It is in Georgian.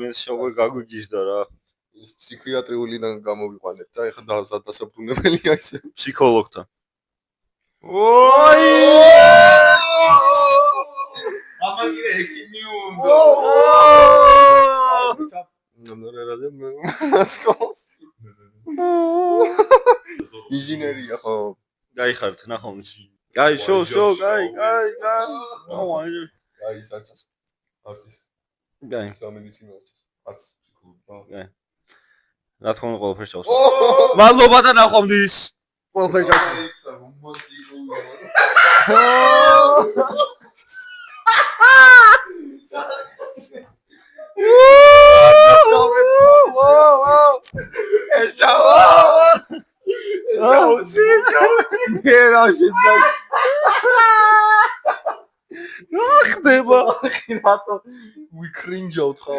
ადამიანს შოგვე გაგვიგიჟდა რა. ის ფსიქიატრიულიდან გამოვიყვანეთ და ეხლა დასაბრუნებელია ისე. ფსიქოლოგთან. ოი! ამა კიდე ექიმი უნდა. ინჟინერია ხო? გაიხართ ნახომში. აი შო, აი. აი საერთოდ არც ის. აი. სამედიცინო არც ფსიქოლოგი. რა თქმა უნდა ყველაფერს ჩავსვა. მადლობა და ნახვამდის. ყველაფერს ჩავსვა. რა ხდება? რატო ვიკრინჯავთ ხა?